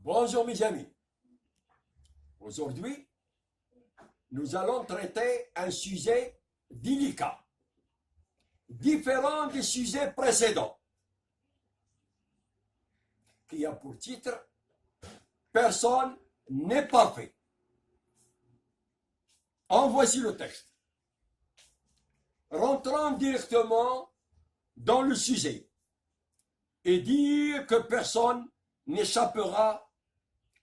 Bonjour mes amis. Aujourd'hui, nous allons traiter un sujet délicat, différent des sujets précédents, qui a pour titre « Personne n'est parfait ». En voici le texte. Rentrons directement dans le sujet et dire que personne n'échappera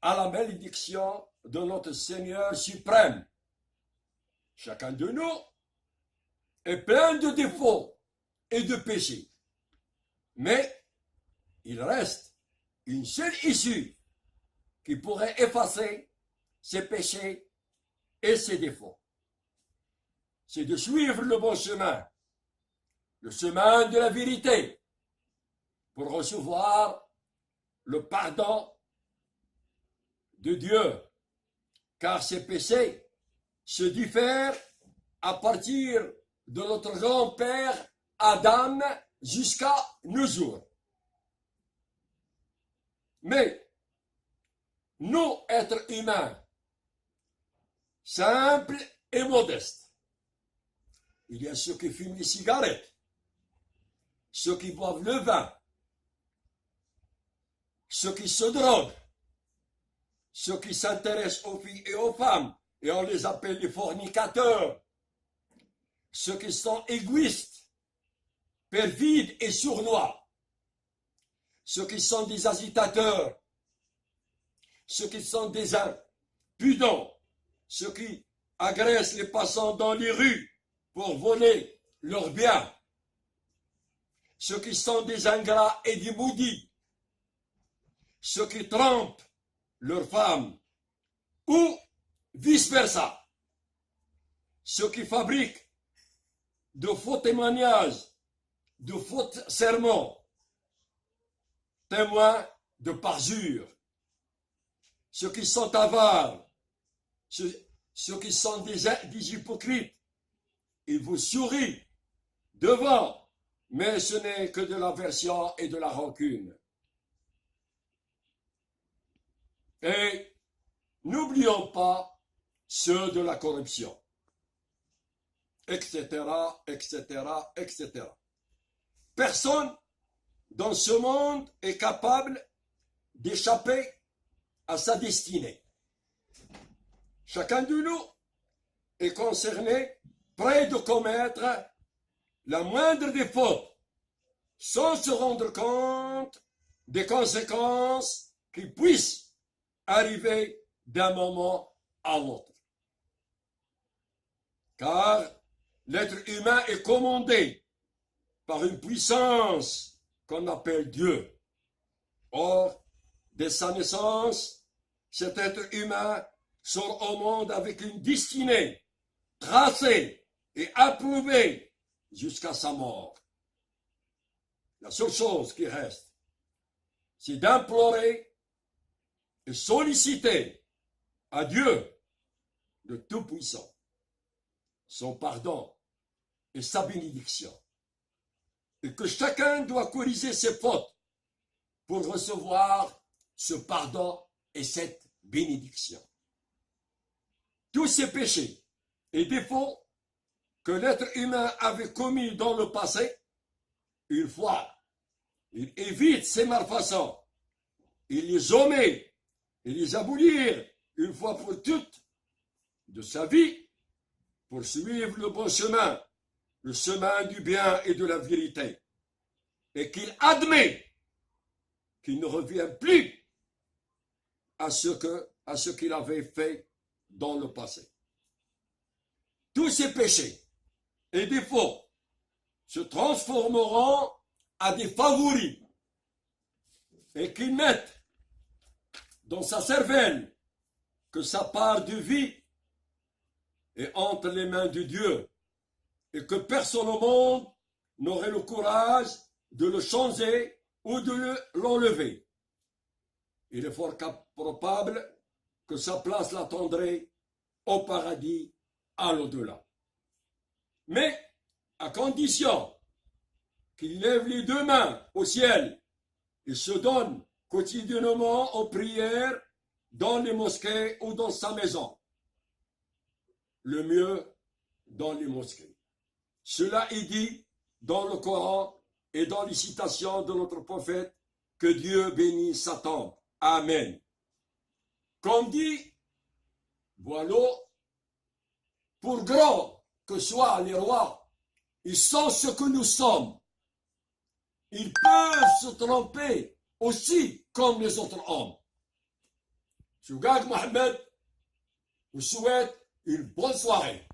à la malédiction de notre Seigneur suprême. Chacun de nous est plein de défauts et de péchés. Mais il reste une seule issue qui pourrait effacer ses péchés et ses défauts. C'est de suivre le bon chemin, le chemin de la vérité, pour recevoir le pardon de Dieu, car ces péchés se diffèrent à partir de notre grand-père Adam jusqu'à nos jours. Mais nous, êtres humains, simples et modestes, il y a ceux qui fument les cigarettes, ceux qui boivent le vin, ceux qui se droguent, ceux qui s'intéressent aux filles et aux femmes, et on les appelle les fornicateurs, ceux qui sont égoïstes, perfides et sournois, ceux qui sont des agitateurs, ceux qui sont des impudents, ceux qui agressent les passants dans les rues pour voler leurs biens, ceux qui sont des ingrats et des maudits, ceux qui trompent leurs femmes, ou vice-versa, ceux qui fabriquent de faux témoignages, de faux sermons, témoins de parjure, ceux qui sont avares, ceux qui sont des hypocrites. Ils vous sourient devant, mais ce n'est que de l'aversion et de la rancune. Et n'oublions pas ceux de la corruption, etc., etc., etc. Personne dans ce monde est capable d'échapper à sa destinée. Chacun de nous est concerné, prêt de commettre la moindre des fautes, sans se rendre compte des conséquences qui puissent arriver d'un moment à l'autre. Car l'être humain est commandé par une puissance qu'on appelle Dieu. Or, dès sa naissance, cet être humain sort au monde avec une destinée tracée et approuvée jusqu'à sa mort. La seule chose qui reste, c'est d'implorer et solliciter à Dieu, le Tout-Puissant, son pardon et sa bénédiction. Et que chacun doit corriger ses fautes pour recevoir ce pardon et cette bénédiction. Tous ces péchés et défauts que l'être humain avait commis dans le passé, une fois, il évite ces malfaçons, il les omet et les abolir une fois pour toutes de sa vie pour suivre le bon chemin, le chemin du bien et de la vérité, et qu'il admet qu'il ne revient plus à ce qu'il avait fait dans le passé. Tous ces péchés et défauts se transformeront à des favoris et qu'ils mettent dans sa cervelle que sa part de vie est entre les mains de Dieu et que personne au monde n'aurait le courage de le changer ou de l'enlever. Il est fort probable que sa place l'attendrait au paradis à l'au-delà. Mais à condition qu'il lève les deux mains au ciel et se donne quotidiennement en prière dans les mosquées ou dans sa maison. Le mieux, dans les mosquées. Cela est dit dans le Coran et dans les citations de notre prophète, que Dieu bénisse sa tombe. Amen. Comme dit Boileau, pour grands que soient les rois, ils sont ce que nous sommes. Ils peuvent se tromper aussi comme les autres hommes. Chougag Mohamed vous souhaite une bonne soirée.